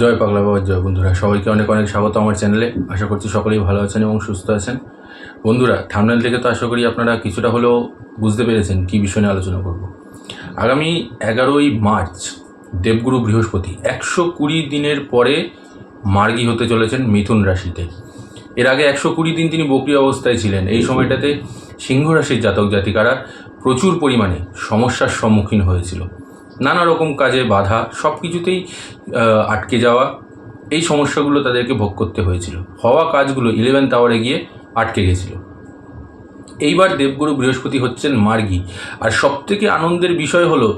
জয় পাগলা বাবার জয়। বন্ধুরা সবাইকে অনেক অনেক স্বাগত আমার চ্যানেলে। আশা করছি সকলেই ভালো আছেন এবং সুস্থ আছেন। বন্ধুরা থাম্বনেল থেকে তো আশা করি আপনারা কিছুটা হলেও বুঝতে পেরেছেন কী বিষয় নিয়ে আলোচনা করব। আগামী 11ই মার্চ দেবগুরু বৃহস্পতি 120 দিনের পরে মার্গী হতে চলেছেন মিথুন রাশিতে। এর আগে 120 দিন তিনি বক্রী অবস্থায় ছিলেন। এই সময়টাতে সিংহ রাশির জাতক জাতিকারা প্রচুর পরিমাণে সমস্যার সম্মুখীন হয়েছিল। নানা রকম কাজে বাধা, সব কিছুতেই আটকে যাওয়া, এই সমস্যাগুলো তাদেরকে ভোগ করতে হয়েছিল। হওয়া কাজগুলো 11th আওয়ারে গিয়ে আটকে গেছিল। এইবার দেবগুরু বৃহস্পতি হচ্ছেন মার্গী। আর সবথেকে আনন্দের বিষয় হলো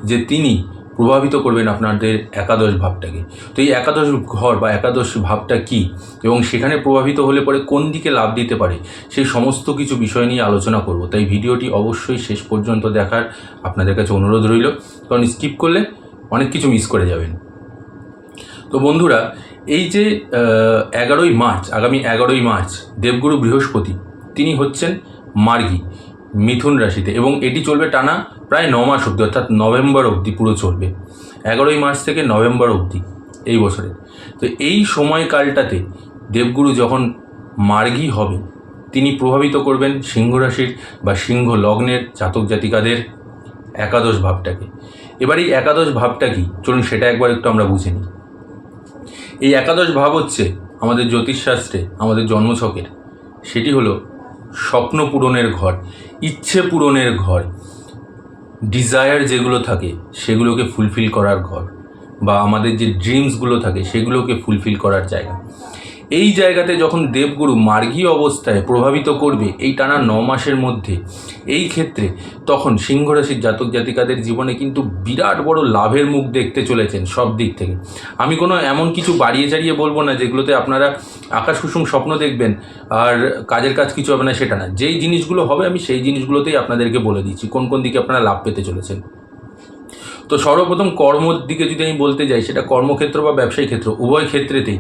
যে তিনি প্রভাবিত করবেন আপনাদের একাদশ ভাবটাকে। তো এই একাদশ ঘর বা একাদশ ভাবটা কি এবং সেখানে প্রভাবিত হলে পরে কোন দিকে লাভ দিতে পারে, সেই সমস্ত কিছু বিষয় নিয়ে আলোচনা করব। তাই ভিডিওটি অবশ্যই শেষ পর্যন্ত দেখার আপনাদের কাছে অনুরোধ রইল, কারণ স্কিপ করলে অনেক কিছু মিস করে যাবেন। তো বন্ধুরা, এই যে 11ই মার্চ, আগামী 11ই মার্চ দেবগুরু বৃহস্পতি তিনি হচ্ছেন মার্গী মিথুন রাশিতে, এবং এটি চলবে টানা প্রায় 9 মাস অবধি, অর্থাৎ নভেম্বর অবধি পুরো চলবে। 11ই মার্চ থেকে নভেম্বর অবধি এই বছরে। তো এই সময়কালটাতে দেবগুরু যখন মার্গী হবেন, তিনি প্রভাবিত করবেন সিংহ রাশির বা সিংহ লগ্নের জাতক জাতিকাদের একাদশ ভাবটাকে। এবার এই একাদশ ভাবটা কি, চলুন সেটা একবার একটু আমরা বুঝে নিই। এই একাদশ ভাব হচ্ছে আমাদের জ্যোতিষশাস্ত্রে, আমাদের জন্মছকের, সেটি হলো স্বপ্ন পূরণের ঘর, ইচ্ছে পূরণের ঘর, ডিজায়ার যেগুলো থাকে সেগুলোকে ফুলফিল করার ঘর, বা আমাদের যে ড্রিমসগুলো থাকে সেগুলোকে ফুলফিল করার জায়গা। এই জায়গাতে যখন দেবগুরু মার্গী অবস্থায় প্রভাবিত করবে এই টানা 9 মাসের মধ্যে, এই ক্ষেত্রে তখন সিংহ রাশির জাতক জাতিকাদের জীবনে কিন্তু বিরাট বড় লাভের মুখ দেখতে চলেছেন সব দিক থেকে। আমি কোনো এমন কিছু বাড়িয়ে চাড়িয়ে বলবো না যেগুলোতে আপনারা আকাশ কুসুম স্বপ্ন দেখবেন আর কাজের কাজ কিছু হবে না, সেটা না। যেই জিনিসগুলো হবে আমি সেই জিনিসগুলোতেই আপনাদেরকে বলে দিচ্ছি কোন কোন দিকে আপনারা লাভ পেতে চলেছেন। তো সর্বপ্রথম কর্মর দিকে যদি আমি বলতে যাই, সেটা কর্মক্ষেত্র বা ব্যবসায়িক ক্ষেত্র উভয় ক্ষেত্রেতেই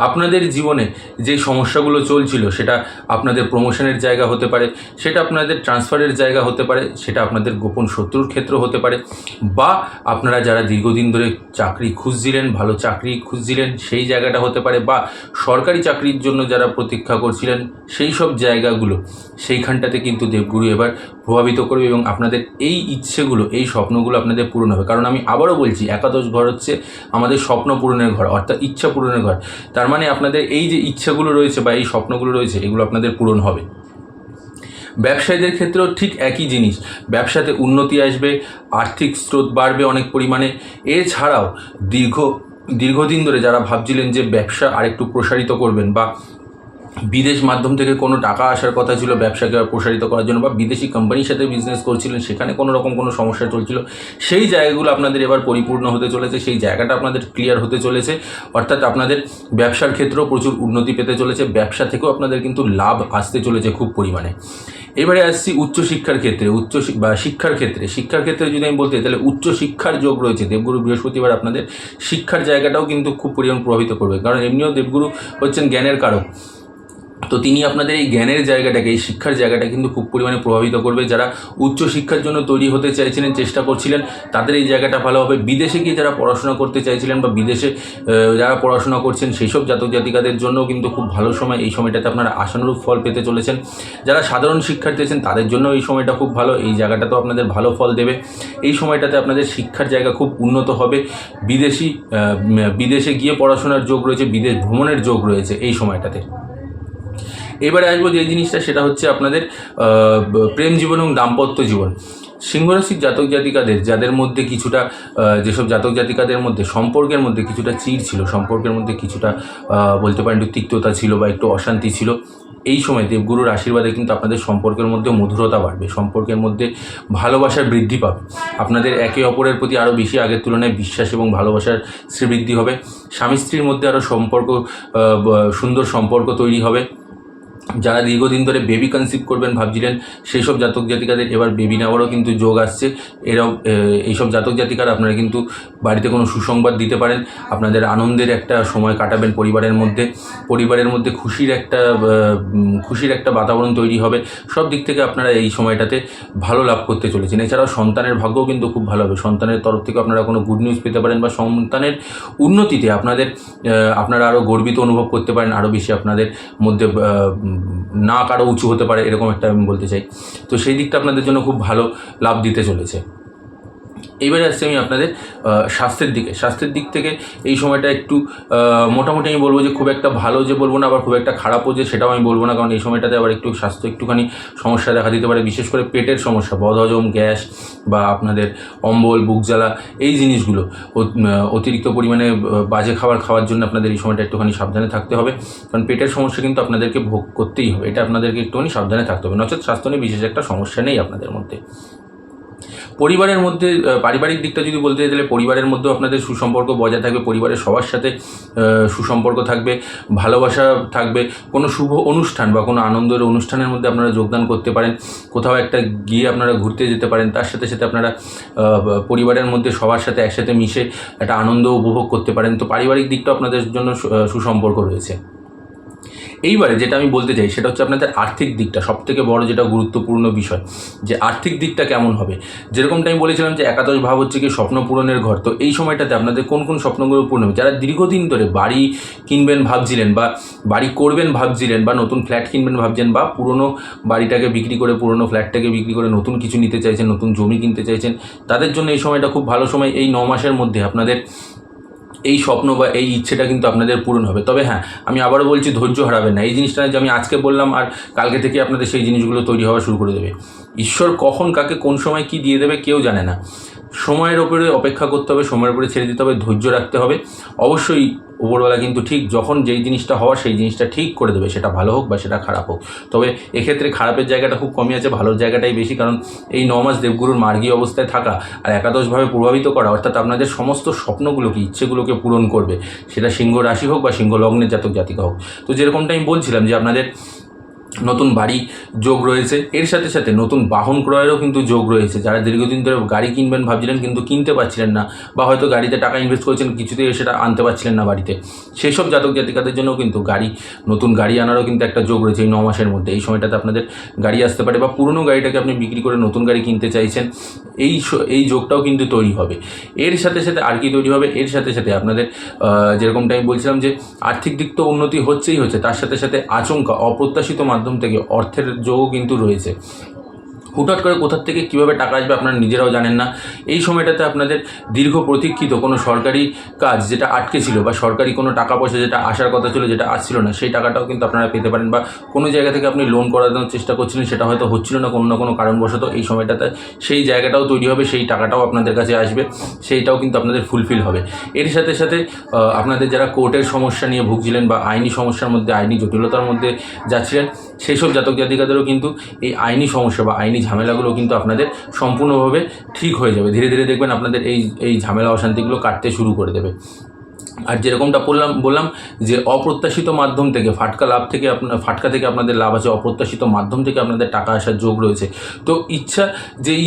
আপনাদের জীবনে যে সমস্যাগুলো চলছিল, সেটা আপনাদের প্রমোশনের জায়গা হতে পারে, সেটা আপনাদের ট্রান্সফারের জায়গা হতে পারে, সেটা আপনাদের গোপন শত্রুর ক্ষেত্র হতে পারে, বা আপনারা যারা দীর্ঘদিন ধরে চাকরি খুঁজছিলেন, ভালো চাকরি খুঁজছিলেন সেই জায়গাটা হতে পারে, বা সরকারি চাকরির জন্য যারা প্রতীক্ষা করছিলেন সেই সব জায়গাগুলো, সেইখানটাতে কিন্তু দেবগুরু এবার প্রভাবিত করবে এবং আপনাদের এই ইচ্ছেগুলো, এই স্বপ্নগুলো আপনাদের পূরণ হবে। কারণ আমি আবারও বলছি, একাদশ ঘর হচ্ছে আমাদের স্বপ্ন পূরণের ঘর, অর্থাৎ ইচ্ছা পূরণের ঘর। তার মানে আপনাদের এই যে ইচ্ছাগুলো রয়েছে বা এই স্বপ্নগুলো রয়েছে, এগুলো আপনাদের পূরণ হবে। ব্যবসায়ীদের ক্ষেত্রেও ঠিক একই জিনিস, ব্যবসাতে উন্নতি আসবে, আর্থিক স্রোত বাড়বে অনেক পরিমাণে। এছাড়াও দীর্ঘদিন ধরে যারা ভাবছিলেন যে ব্যবসা আরেকটু প্রসারিত করবেন, বা বিদেশ মাধ্যম থেকে কোনো টাকা আসার কথা ছিল ব্যবসাকে প্রসারিত করার জন্য, বা বিদেশি কোম্পানির সাথে বিজনেস করছিলেন, সেখানে কোনো রকম কোনো সমস্যা চলছিল, সেই জায়গাগুলো আপনাদের এবার পরিপূর্ণ হতে চলেছে, সেই জায়গাটা আপনাদের ক্লিয়ার হতে চলেছে। অর্থাৎ আপনাদের ব্যবসার ক্ষেত্রেও প্রচুর উন্নতি পেতে চলেছে, ব্যবসা থেকেও আপনাদের কিন্তু লাভ আসতে চলেছে খুব পরিমাণে। এবারে আসছি উচ্চশিক্ষার ক্ষেত্রে, শিক্ষার ক্ষেত্রে যদি আমি বলতে, তাহলে উচ্চশিক্ষার যোগ রয়েছে। দেবগুরু বৃহস্পতিবার আপনাদের শিক্ষার জায়গাটাও কিন্তু খুব পরিমাণ প্রভাবিত করবে, কারণ এমনিও দেবগুরু হচ্ছেন জ্ঞানের কারক। তো তিনি আপনাদের এই জ্ঞানের জায়গাটাকে, এই শিক্ষার জায়গাটা কিন্তু খুব পরিমাণে প্রভাবিত করবে। যারা উচ্চশিক্ষার জন্য তৈরি হতে চাইছিলেন, চেষ্টা করছিলেন, তাদের এই জায়গাটা ভালো হবে। বিদেশে গিয়ে যারা পড়াশোনা করতে চাইছিলেন বা বিদেশে যারা পড়াশোনা করছেন, সেই সব জাতক জাতিকাদের জন্য কিন্তু খুব ভালো সময়। এই সময়টাতে আপনারা আশানুরূপ ফল পেতে চলেছেন। যারা সাধারণ শিক্ষার্থী আছেন তাদের জন্য এই সময়টা খুব ভালো, এই জায়গাটাতেও আপনাদের ভালো ফল দেবে। এই সময়টাতে আপনাদের শিক্ষার জায়গা খুব উন্নত হবে। বিদেশে গিয়ে পড়াশোনার যোগ রয়েছে, বিদেশ ভ্রমণের যোগ রয়েছে এই সময়টাতে। এবারে আসবো যে জিনিসটা, সেটা হচ্ছে আপনাদের প্রেম জীবন এবং দাম্পত্য জীবন। সিংহরাশির জাতক জাতিকাদের যাদের মধ্যে কিছুটা, যেসব জাতক জাতিকাদের মধ্যে সম্পর্কের মধ্যে কিছুটা চিড় ছিল, সম্পর্কের মধ্যে কিছুটা বলতে পারেন একটু তিক্ততা ছিল বা একটু অশান্তি ছিল, এই সময় দেবগুরুর আশীর্বাদে কিন্তু আপনাদের সম্পর্কের মধ্যে মধুরতা বাড়বে, সম্পর্কের মধ্যে ভালোবাসার বৃদ্ধি পাবে। আপনাদের একে অপরের প্রতি আরও বেশি আগের তুলনায় বিশ্বাস এবং ভালোবাসার শ্রীবৃদ্ধি হবে। স্বামী স্ত্রীর মধ্যে আরও সুন্দর সম্পর্ক তৈরি হবে। যারা দীর্ঘদিন ধরে বেবি কনসিভ করবেন ভাবছিলেন, সেই সব জাতক জাতিকাদের এবার বেবি নেওয়ারও কিন্তু যোগ আসছে। এরাও এইসব জাতক জাতিকারা আপনারা কিন্তু বাড়িতে কোনো সুসংবাদ দিতে পারেন। আপনাদের আনন্দের একটা সময় কাটাবেন পরিবারের মধ্যে খুশির একটা বাতাবরণ তৈরি হবে। সব দিক থেকে আপনারা এই সময়টাতে ভালো লাভ করতে চলেছেন। এছাড়াও সন্তানের ভাগ্যও কিন্তু খুব ভালো হবে। সন্তানের তরফ থেকে আপনারা কোনো গুড নিউজ পেতে পারেন, বা সন্তানের উন্নতিতে আপনারা আরও গর্বিত অনুভব করতে পারেন। আরও বেশি আপনাদের মধ্যে নাক আরও উঁচু হতে পারে, এরকম একটা আমি বলতে চাই। তো সেই দিকটা আপনাদের জন্য খুব ভালো লাভ দিতে চলেছে। এইবারে আসছি আমি আপনাদের স্বাস্থ্যের দিক থেকে এই সময়টা একটু মোটামুটি আমি বলবো যে খুব একটা ভালো যে বলবো না, আবার খুব একটা খারাপও যে সেটাও আমি বলবো না, কারণ এই সময়টাতে আবার স্বাস্থ্য একটুখানি সমস্যা দেখা দিতে পারে। বিশেষ করে পেটের সমস্যা, বদহজম, গ্যাস, বা আপনাদের অম্বল, বুক জ্বালা, এই জিনিসগুলো অতিরিক্ত পরিমাণে বাজে খাবার খাওয়ার জন্য আপনাদের এই সময়টা একটুখানি সাবধানে থাকতে হবে। কারণ পেটের সমস্যা কিন্তু আপনাদেরকে ভোগ করতেই হবে, এটা আপনাদেরকে একটুখানি সাবধানে থাকতে হবে, নচেত স্বাস্থ্য নিয়ে বিশেষ একটা সমস্যা নেই আপনাদের মধ্যে। পরিবারের মধ্যে পারিবারিক দিকটা যদি বলতে গেলে, পরিবারের মধ্যেও আপনাদের সুসম্পর্ক বজায় থাকবে। পরিবারের সবার সাথে সুসম্পর্ক থাকবে, ভালোবাসা থাকবে। কোনো শুভ অনুষ্ঠান বা কোনো আনন্দের অনুষ্ঠানের মধ্যে আপনারা যোগদান করতে পারেন। কোথাও একটা গিয়ে আপনারা ঘুরতে যেতে পারেন। তার সাথে সাথে আপনারা পরিবারের মধ্যে সবার সাথে একসাথে মিশে একটা আনন্দ উপভোগ করতে পারেন। তো পারিবারিক দিকটাও আপনাদের জন্য সুসম্পর্ক রয়েছে। এইবারে যেটা আমি বলতে চাই সেটা হচ্ছে আপনাদের আর্থিক দিকটা, সবথেকে বড় যেটা গুরুত্বপূর্ণ বিষয়, যে আর্থিক দিকটা কেমন হবে। যেরকমটা আমি বলেছিলাম যে একাদশ ভাব হচ্ছে কি স্বপ্ন পূরণের ঘর। তো এই সময়টাতে আপনাদের কোন কোন স্বপ্নগুলো পূর্ণ হবে? যারা দীর্ঘদিন ধরে বাড়ি কিনবেন ভাবছিলেন, বা বাড়ি করবেন ভাবছিলেন, বা নতুন ফ্ল্যাট কিনবেন ভাবছেন, বা পুরনো বাড়িটাকে বিক্রি করে, পুরনো ফ্ল্যাটটাকে বিক্রি করে নতুন কিছু নিতে চাইছেন, নতুন জমি কিনতে চাইছেন, তাদের জন্য এই সময়টা খুব ভালো সময়। এই 9 মাসের মধ্যে আপনাদের এই স্বপ্ন বা এই ইচ্ছেটা কিন্তু আপনাদের পূরণ হবে। তবে হ্যাঁ, আমি আবারও বলছি, ধৈর্য হারাবেন না। এই জিনিসটা যে আমি আজকে বললাম আর কালকে থেকে আপনাদের সেই জিনিসগুলো তৈরি হওয়া শুরু করে দেবে। ঈশ্বর কখন কাকে কোন সময় কি দিয়ে দেবে কেউ জানে না। সময়ের ওপরে অপেক্ষা করতে হবে, সময়ের উপরে ছেড়ে দিতে হবে, ধৈর্য রাখতে হবে। অবশ্যই উপরওয়ালা কিন্তু ঠিক যখন যেই জিনিসটা হওয়ার সেই জিনিসটা ঠিক করে দেবে, সেটা ভালো হোক বা সেটা খারাপ হোক। তবে এক্ষেত্রে খারাপের জায়গাটা খুব কমই আছে, ভালোর জায়গাটাই বেশি। কারণ এই 9 মাস দেবগুরুর মার্গী অবস্থায় থাকা আর একাদশভাবে প্রভাবিত করা, অর্থাৎ আপনাদের সমস্ত স্বপ্নগুলোকে, ইচ্ছেগুলোকে পূরণ করবে। সেটা সিংহ রাশি হোক বা সিংহ লগ্নের জাতক জাতিকা হোক। তো যেরকমটা আমি বলছিলাম যে আপনাদের নতুন বাড়ি যোগ রয়েছে, এর সাথে সাথে নতুন বাহন ক্রয়েরও কিন্তু যোগ রয়েছে। যারা দীর্ঘদিন ধরে গাড়ি কিনবেন ভাবছিলেন কিন্তু কিনতে পারছিলেন না, বা হয়তো গাড়িতে টাকা ইনভেস্ট করেছেন কিছুতেই সেটা আনতে পারছিলেন না বাড়িতে, সেই সব জাতক জাতিকাদের জন্যও কিন্তু নতুন গাড়ি আনারও কিন্তু একটা যোগ রয়েছে এই 9 মাসের মধ্যে। এই সময়টাতে আপনাদের গাড়ি আসতে পারে, বা পুরনো গাড়িটাকে আপনি বিক্রি করে নতুন গাড়ি কিনতে চাইছেন, এই যোগটাও কিন্তু তৈরি হবে। এর সাথে সাথে আর কি তৈরি হবে? এর সাথে সাথে আপনাদের যেরকমটা আমি বলছিলাম যে আর্থিক দিক তো উন্নতি হচ্ছে, তার সাথে সাথে আচমকা অপ্রত্যাশিত মাধ্যম থেকে অর্থের যোগও কিন্তু রয়েছে। হুটহাট করে কোথার থেকে কীভাবে টাকা আসবে আপনারা নিজেরাও জানেন না। এই সময়টাতে আপনাদের দীর্ঘ প্রতীক্ষিত কোনো সরকারি কাজ যেটা আটকে ছিল, বা সরকারি কোনো টাকা পয়সা যেটা আসার কথা ছিল, যেটা আসছিল না, সেই টাকাটাও কিন্তু আপনারা পেতে পারেন। বা কোনো জায়গা থেকে আপনি লোন করানোর চেষ্টা করছিলেন, সেটা হয়তো হচ্ছিল না কোনো কারণবশত, এই সময়টাতে সেই জায়গাটাও তৈরি হবে, সেই টাকাটাও আপনাদের কাছে আসবে, সেইটাও কিন্তু আপনাদের ফুলফিল হবে। এর সাথে সাথে আপনাদের যারা কোর্টের সমস্যা নিয়ে ভুগছিলেন, বা আইনি সমস্যার মধ্যে, আইনি জটিলতার মধ্যে যাচ্ছিলেন, সেই সব জাতক জাতিকাদেরও কিন্তু এই আইনি সমস্যা বা আইনি ঝামেলাগুলো কিন্তু আপনাদের সম্পূর্ণভাবে ঠিক হয়ে যাবে। ধীরে ধীরে দেখবেন আপনাদের এই ঝামেলা অশান্তিগুলো কাটতে শুরু করে দেবে। আর যেরকমটা বললাম যে অপ্রত্যাশিত মাধ্যম থেকে ফাটকা থেকে আপনাদের লাভ আছে, অপ্রত্যাশিত মাধ্যম থেকে আপনাদের টাকা আসার যোগ রয়েছে। তো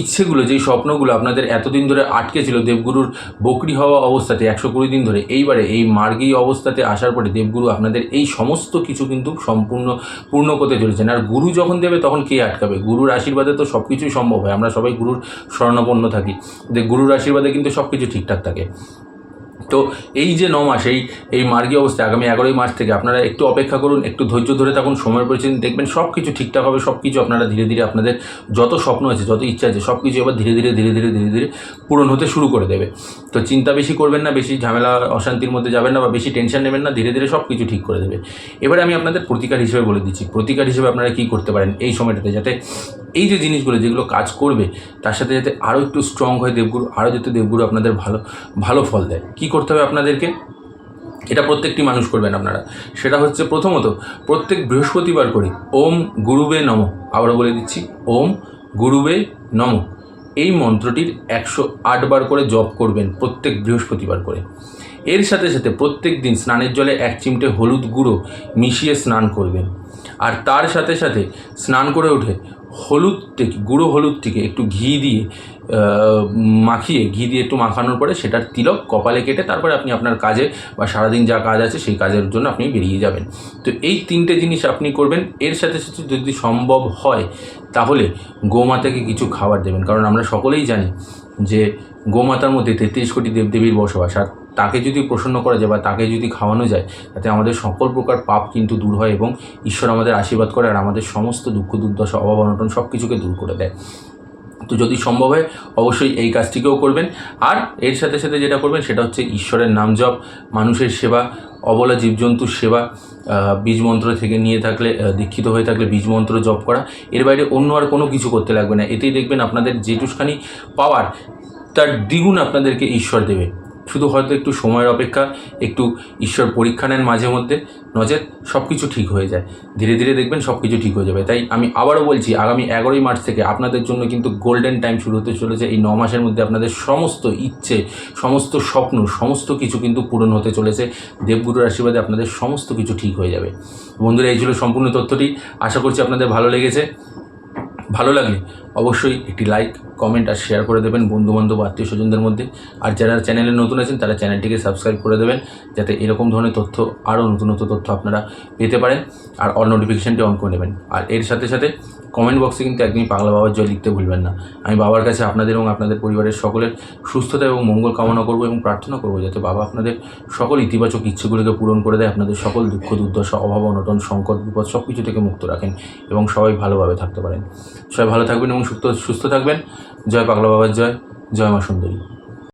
ইচ্ছেগুলো, যেই স্বপ্নগুলো আপনাদের এতদিন ধরে আটকে ছিল দেবগুরুর বকরি হওয়া অবস্থাতে 120 দিন ধরে, এইবারে এই মার্গী অবস্থাতে আসার পরে দেবগুরু আপনাদের এই সমস্ত কিছু কিন্তু পূর্ণ করতে চলেছেন। আর গুরু যখন দেবে তখন কে আটকাবে? গুরুর আশীর্বাদে তো সব কিছুই সম্ভব হয়। আমরা সবাই গুরুর শরণাপন্ন থাকি, গুরুর আশীর্বাদে কিন্তু সব কিছু ঠিকঠাক থাকে। তো এই যে 9 মাস এই মার্গী অবস্থায় আগামী 11ই মার্চ থেকে আপনারা একটু অপেক্ষা করুন, একটু ধৈর্য ধরে থাকুন, সময়ের পরিস্থিতি দেখবেন সব কিছু ঠিকঠাক হবে। সব কিছু আপনারা ধীরে ধীরে আপনাদের যত স্বপ্ন আছে, যত ইচ্ছা আছে, সব কিছু এবার ধীরে ধীরে পূরণ হতে শুরু করে দেবে। তো চিন্তা বেশি করবেন না, বেশি ঝামেলা অশান্তির মধ্যে যাবেন না, বা বেশি টেনশন নেবেন না, ধীরে ধীরে সব কিছু ঠিক করে দেবে। এবারে আমি আপনাদের প্রতিকার হিসেবে বলে দিচ্ছি, প্রতিকার হিসেবে আপনারা কী করতে পারেন এই সময়টাতে, যাতে এই যে জিনিসগুলো যেগুলো কাজ করবে তার সাথে যাতে আরও একটু স্ট্রং হয় দেবগুরু, আরও যাতে দেবগুরু আপনাদের ভালো ফল দেয়। কী করতে হবে আপনাদেরকে? এটা প্রত্যেকটি মানুষ করবেন আপনারা। সেটা হচ্ছে প্রথমত প্রত্যেক বৃহস্পতিবার করে ওম গুরুবে নমঃ, আবারও বলে দিচ্ছি, ওম গুরুবে নমঃ, এই মন্ত্রটির 108 বার করে জপ করবেন প্রত্যেক বৃহস্পতিবার করে। এর সাথে সাথে প্রত্যেক দিন স্নানের জলে 1 চিমটে হলুদ গুঁড়ো মিশিয়ে স্নান করবেন। আর তার সাথে সাথে স্নান করে উঠে গুঁড়ো হলুদটিকে একটু ঘি দিয়ে মাখিয়ে, ঘি দিয়ে একটু মাখানোর পরে সেটার তিলক কপালে কেটে তারপরে আপনি আপনার কাজে বা সারাদিন যা কাজ আছে সেই কাজের জন্য আপনি বেরিয়ে যাবেন। তো এই 3টে জিনিস আপনি করবেন। এর সাথে সাথে যদি সম্ভব হয় তাহলে গোমাতাকে কিছু খাবার দেবেন, কারণ আমরা সকলেই জানি যে গোমাতার মধ্যে 33 কোটি দেবদেবীর বসবাস। আর তাকে যদি প্রসন্ন করা যায় বা তাকে যদি খাওয়ানো যায়, তাতে আমাদের সকল প্রকার পাপ কিন্তু দূর হয় এবং ঈশ্বর আমাদের আশীর্বাদ করে আর আমাদের সমস্ত দুঃখ দুর্দশা অভাব অনটন সব কিছুকে দূর করে দেয়। তো যদি সম্ভব হয় অবশ্যই এই কাজটিকেও করবেন। আর এর সাথে সাথে যেটা করবেন সেটা হচ্ছে ঈশ্বরের নাম জপ, মানুষের সেবা, অবলা জীবজন্তুর সেবা, বীজ মন্ত্র থেকে নিয়ে থাকলে, দীক্ষিত হয়ে থাকলে বীজ মন্ত্র জপ করা। এর বাইরে অন্য আর কোনো কিছু করতে লাগবে না। এতেই দেখবেন আপনাদের যেটুখানি পাওয়ার তার দ্বিগুণ আপনাদেরকে ঈশ্বর দেবে। শুধু হয়তো একটু সময়ের অপেক্ষা, একটু ঈশ্বর পরীক্ষা নেন মাঝে মধ্যে, নচেত সব কিছু ঠিক হয়ে যায়। ধীরে ধীরে দেখবেন সব কিছু ঠিক হয়ে যাবে। তাই আমি আবারও বলছি, আগামী 11ই মার্চ থেকে আপনাদের জন্য কিন্তু গোল্ডেন টাইম শুরু হতে চলেছে। এই 9 মাসের মধ্যে আপনাদের সমস্ত ইচ্ছে, সমস্ত স্বপ্ন, সমস্ত কিছু কিন্তু পূরণ হতে চলেছে। দেবগুরুর আশীর্বাদে আপনাদের সমস্ত কিছু ঠিক হয়ে যাবে। বন্ধুরা, এই ছিল সম্পূর্ণ তথ্যটি। আশা করছি আপনাদের ভালো লেগেছে। ভালো লাগলে অবশ্যই একটি লাইক, কমেন্ট আর শেয়ার করে দেবেন বন্ধুবান্ধব আত্মীয় স্বজনদের মধ্যে। আর যারা চ্যানেলে নতুন আছেন তারা চ্যানেলটিকে সাবস্ক্রাইব করে দেবেন, যাতে এরকম ধরনের তথ্য, আরও নতুন নতুন তথ্য আপনারা পেতে পারেন। আর অল নোটিফিকেশানটি অন করে নেবেন। আর এর সাথে সাথে কমেন্ট বক্সে কিন্তু একদমই পাগলা বাবার জয় লিখতে ভুলবেন না। আমি বাবার কাছে আপনাদের এবং আপনাদের পরিবারের সকলের সুস্থতা এবং মঙ্গল কামনা করব এবং প্রার্থনা করব যাতে বাবা আপনাদের সকল ইতিবাচক ইচ্ছেগুলিকে পূরণ করে দেয়, আপনাদের সকল দুঃখ দুর্দশা, অভাব অনটন, সংকট বিপদ সব কিছু থেকে মুক্ত রাখেন এবং সবাই ভালোভাবে থাকতে পারেন। সবাই ভালো থাকবেন এবং সুস্থ থাকবেন। জয় পাগলা বাবার জয়, জয় মা সুন্দরী।